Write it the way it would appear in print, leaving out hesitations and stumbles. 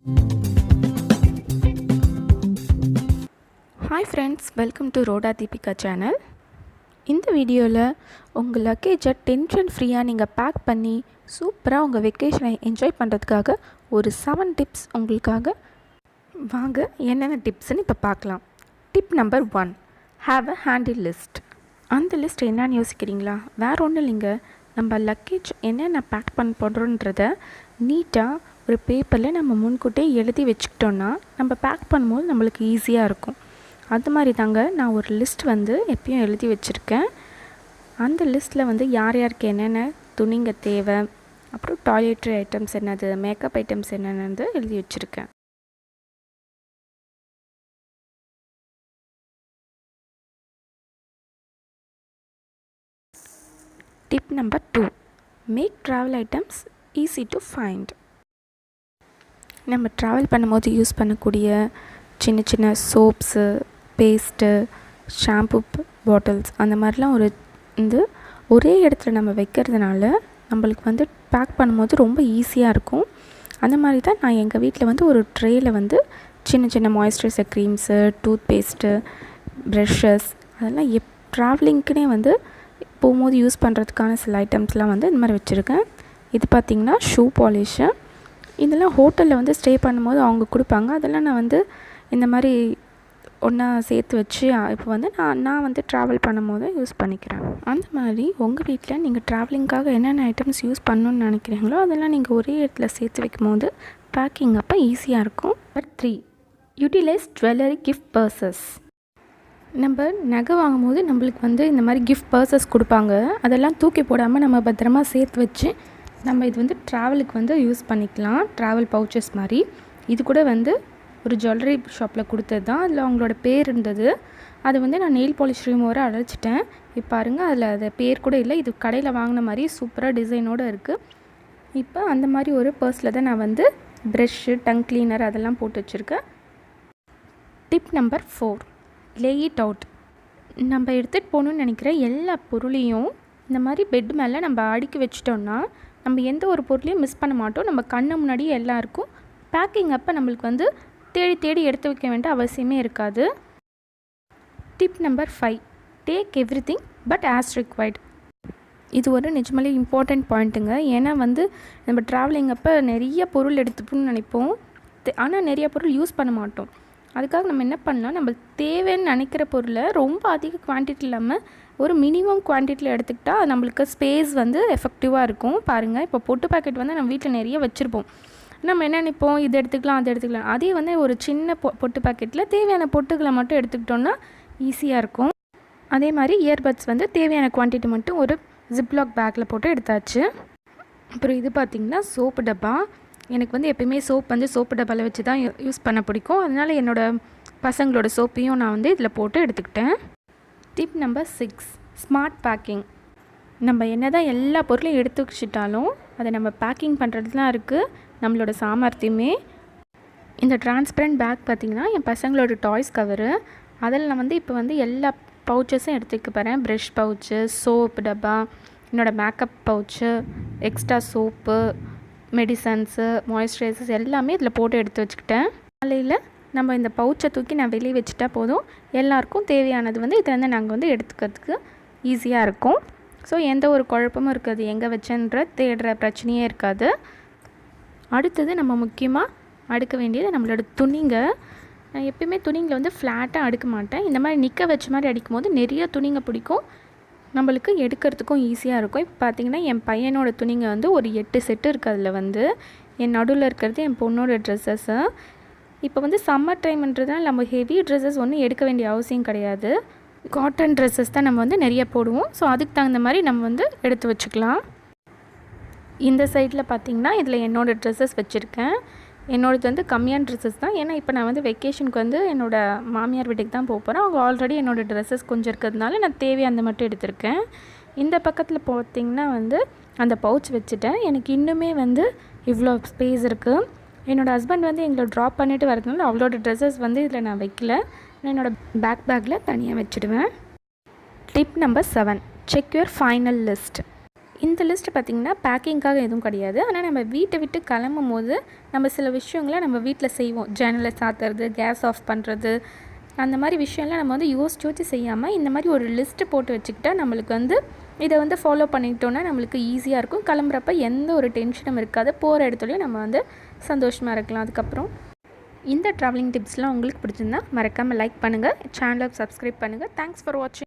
Hi ஃப்ரெண்ட்ஸ், welcome to Roda Deepika channel. இந்த வீடியோவில் உங்கள் லக்கேஜை டென்ஷன் ஃப்ரீயாக நீங்கள் பேக் பண்ணி சூப்பராக உங்கள் வெக்கேஷனை என்ஜாய் பண்ணுறதுக்காக ஒரு 7 டிப்ஸ் உங்களுக்காக. வாங்க என்னென்ன டிப்ஸ்ன்னு இப்போ பார்க்கலாம். Tip number 1, have a handy list. அந்த லிஸ்ட் என்னன்னு யோசிக்கிறீங்களா? வேறு ஒன்றும் இல்லைங்க, நம்ம லக்கேஜ் என்னென்ன பேக் பண்ண போடுறோன்றத நீட்டாக ஒரு பேப்பரில் நம்ம முன்கூட்டியே எழுதி வச்சுக்கிட்டோன்னா நம்ம பேக் பண்ணும்போது நம்மளுக்கு ஈஸியாக இருக்கும். அது மாதிரி தாங்க நான் ஒரு லிஸ்ட் எப்பயும் எழுதி வச்சுருக்கேன். அந்த லிஸ்ட்டில் யார் யாருக்கு என்னென்ன துணிங்க தேவை, அப்புறம் டாய்லெட்ரி ஐட்டம்ஸ் என்னது, மேக்கப் ஐட்டம்ஸ் என்னென்னு எழுதி வச்சுருக்கேன். Tip number 2, make travel items easy to find. நம்ம ட்ராவல் பண்ணும்போது யூஸ் பண்ணக்கூடிய சின்ன சின்ன சோப்ஸு, பேஸ்ட்டு, ஷாம்பு பாட்டில்ஸ் அந்த மாதிரிலாம் ஒரே இடத்துல நம்ம வைக்கிறதுனால நம்மளுக்கு பேக் பண்ணும்போது ரொம்ப ஈஸியாக இருக்கும். அந்த மாதிரி தான் நான் எங்கள் வீட்டில் ஒரு ட்ரேயில் சின்ன சின்ன moisturiser creams, tooth paste, brushes அதெல்லாம் ட்ராவலிங்க்குனே போகும்போது யூஸ் பண்ணுறதுக்கான சில ஐட்டம்ஸ்லாம் இந்த மாதிரி வச்சுருக்கேன். இது பார்த்திங்கன்னா ஷூ பாலிஷு. இதெல்லாம் ஹோட்டலில் ஸ்டே பண்ணும்போது அவங்க கொடுப்பாங்க. அதெல்லாம் நான் இந்த மாதிரி ஒன்றா சேர்த்து வச்சு இப்போ நான் ட்ராவல் பண்ணும்போது யூஸ் பண்ணிக்கிறேன். அந்த மாதிரி உங்கள் வீட்டில் நீங்கள் ட்ராவலிங்காக என்னென்ன ஐட்டம்ஸ் யூஸ் பண்ணணுன்னு நினைக்கிறீங்களோ அதெல்லாம் நீங்கள் ஒரே இடத்துல சேர்த்து வைக்கும் போது பேக்கிங் அப்போ ஈஸியாக இருக்கும். Number 3, utilise jewellery gift purses. நம்ம நகை வாங்கும்போது நம்மளுக்கு இந்த மாதிரி கிஃப்ட் பர்சஸ் கொடுப்பாங்க. அதெல்லாம் தூக்கி போடாமல் நம்ம பத்திரமா சேர்த்து வச்சு நம்ம இது ட்ராவலுக்கு யூஸ் பண்ணிக்கலாம். ட்ராவல் பவுச்சஸ் மாதிரி. இது கூட ஒரு ஜுவல்லரி ஷாப்பில் கொடுத்தது தான். அதில் அவங்களோட பேர் இருந்தது. அது நான் நெயில் பாலிஷ் ரிமூவரை அழைச்சிட்டேன். இப்போ பாருங்கள், அதில் அது பேர் கூட இல்லை. இது கடையில் வாங்கின மாதிரி சூப்பராக டிசைனோடு இருக்குது. இப்போ அந்த மாதிரி ஒரு பர்ஸில் தான் நான் ப்ரெஷ்ஷு, டங் க்ளீனர் அதெல்லாம் போட்டு வச்சுருக்கேன். Tip number 4, lay it out. நம்ம எடுத்துகிட்டு போகணுன்னு நினைக்கிற எல்லா பொருளையும் இந்த மாதிரி பெட் மேலே நம்ம அடுக்கி வச்சிட்டோன்னா நம்ம எந்த ஒரு பொருளையும் மிஸ் பண்ண மாட்டோம். நம்ம கண்ணு முன்னாடியே எல்லாம் இருக்கும். பேக்கிங் அப்போ நம்மளுக்கு தேடி தேடி எடுத்து வைக்க வேண்டிய அவசியமே இருக்காது. Tip number 5, take everything but as required. இது ஒரு நிஜமாலே இம்பார்ட்டண்ட் பாயிண்ட்டுங்க. ஏன்னா நம்ம ட்ராவலிங் அப்போ நிறைய பொருள் எடுத்துப்போம்னு நினைப்போம். ஆனால் நிறைய பொருள் யூஸ் பண்ண மாட்டோம். அதுக்காக நம்ம என்ன பண்ணலாம், நம்ம தேவைன்னு நினைக்கிற பொருளை ரொம்ப அதிக குவான்டிட்டி இல்லாமல் ஒரு மினிமம் குவான்டிட்டியில் எடுத்துக்கிட்டால் நம்மளுக்கு ஸ்பேஸ் எஃபெக்டிவாக இருக்கும். பாருங்கள், இப்போ பொட்டு பாக்கெட் நம்ம வீட்டில் நிறைய வச்சுருப்போம். நம்ம என்ன நினைப்போம், இது எடுத்துக்கலாம் அது எடுத்துக்கலாம். அதே ஒரு சின்ன பொட்டு பாக்கெட்டில் தேவையான பொட்டுகளை மட்டும் எடுத்துக்கிட்டோன்னா ஈஸியாக இருக்கும். அதே மாதிரி இயர்பட்ஸ் தேவையான குவான்டிட்டி மட்டும் ஒரு ஜிப்லாக் பேக்கில் போட்டு எடுத்தாச்சு. அப்புறம் இது பார்த்திங்கன்னா சோப்பு டப்பா. எனக்கு எப்பயுமே சோப்பு டப்பாவில் வச்சு தான் யூஸ் பண்ண பிடிக்கும். அதனால் என்னோடய பசங்களோட சோப்பையும் நான் இதில் போட்டு எடுத்துக்கிட்டேன். Tip number 6, smart packing. நம்ம என்ன தான் எல்லா பொருளையும் எடுத்து வச்சுட்டாலும் அதை நம்ம பேக்கிங் பண்ணுறதுலாம் இருக்குது நம்மளோட சாமர்த்தியமே. இந்த டிரான்ஸ்பரண்ட் பேக் பார்த்திங்கன்னா என் பசங்களோட டாய்ஸ் கவரு. அதில் நான் இப்போ எல்லா பவுச்சஸும் எடுத்துக்க போகிறேன். ப்ரஷ் பவுச்சு, சோப்பு டப்பா, என்னோடய makeup pouch, extra soap, medicines, moisturisers எல்லாமே இதில் போட்டு எடுத்து வச்சுக்கிட்டேன். காலையில் நம்ம இந்த பவுச்சை தூக்கி நான் வெளியே வச்சுட்டா போதும். எல்லாருக்கும் தேவையானது இதிலேருந்து நாங்கள் எடுத்துக்கிறதுக்கு ஈஸியாக இருக்கும். ஸோ எந்த ஒரு குழப்பமும் இருக்காது, எங்கே வச்சேன்ற தேடுற பிரச்சனையே இருக்காது. அடுத்தது நம்ம முக்கியமாக அடுக்க வேண்டியது நம்மளோட துணிங்க. நான் எப்பயுமே துணிங்களை ஃப்ளாட்டாக அடுக்க மாட்டேன். இந்த மாதிரி நிற்க வச்ச மாதிரி அடிக்கும் போது நிறைய துணிங்க பிடிக்கும், நம்மளுக்கு எடுக்கிறதுக்கும் ஈஸியாக இருக்கும். இப்போ பார்த்திங்கன்னா என் பையனோட துணிங்க ஒரு 8 செட்டு இருக்குது. அதில் என் நடுவில் இருக்கிறது என் பொண்ணோட ட்ரெஸ்ஸஸ்ஸு. இப்போ சம்மர் டைம்ன்றதுனால நம்ம ஹெவி ட்ரெஸ்ஸஸ் ஒன்றும் எடுக்க வேண்டிய அவசியம் கிடையாது. காட்டன் ட்ரெஸ்ஸஸ் தான் நம்ம நிறைய போடுவோம். ஸோ அதுக்கு தகுந்த மாதிரி நம்ம எடுத்து வச்சுக்கலாம். இந்த சைடில் பார்த்திங்கன்னா இதில் என்னோடய ட்ரெஸ்ஸஸ் வச்சுருக்கேன். என்னோடது கம்மியான ட்ரெஸ்ஸஸ் தான். ஏன்னா இப்போ நான் வெக்கேஷனுக்கு என்னோடய மாமியார் வீட்டுக்கு தான் போகிறேன். அவங்க ஆல்ரெடி என்னோடய ட்ரெஸ்ஸஸ் கொஞ்சம் இருக்கிறதுனால நான் தேவையானது மட்டும் எடுத்திருக்கேன். இந்த பக்கத்தில் பார்த்திங்கன்னா அந்த பவுச் வச்சுட்டேன். எனக்கு இன்னுமே இவ்வளோ ஸ்பேஸ் இருக்குது. என்னோடய ஹஸ்பண்ட் எங்களை ட்ராப் பண்ணிவிட்டு வரதுனால அவளோட ட்ரெஸ்ஸஸ் இதில் நான் வைக்கல. நான் என்னோடய பேக்கில் தனியாக வச்சுடுவேன். Tip number 7, check your final list. இந்த லிஸ்ட்டு பார்த்திங்கன்னா பேக்கிங்காக எதுவும் கிடையாது. ஆனால் நம்ம வீட்டை விட்டு கிளம்பும் போது நம்ம சில விஷயங்களை நம்ம வீட்டில் செய்வோம். ஜன்னலை சாத்துறது, கேஸ் ஆஃப் பண்ணுறது, அந்த மாதிரி விஷயம்லாம் நம்ம வந்து யோசிச்சு செய்யாமல் இந்த மாதிரி ஒரு லிஸ்ட்டு போட்டு வச்சுக்கிட்டா நம்மளுக்கு வந்து இதை வந்து ஃபாலோ பண்ணிக்கிட்டோன்னா நம்மளுக்கு ஈஸியாக இருக்கும். கிளம்புறப்ப எந்த ஒரு டென்ஷனும் இருக்காது. போகிற இடத்துலையும் நம்ம வந்து சந்தோஷமாக இருக்கலாம். அதுக்கப்புறம் இந்த ட்ராவலிங் டிப்ஸ்லாம் உங்களுக்கு பிடிச்சிருந்தா மறக்காமல் லைக் பண்ணுங்கள், சேனலை சப்ஸ்கிரைப் பண்ணுங்கள். தேங்க்ஸ் ஃபார் வாட்சிங்.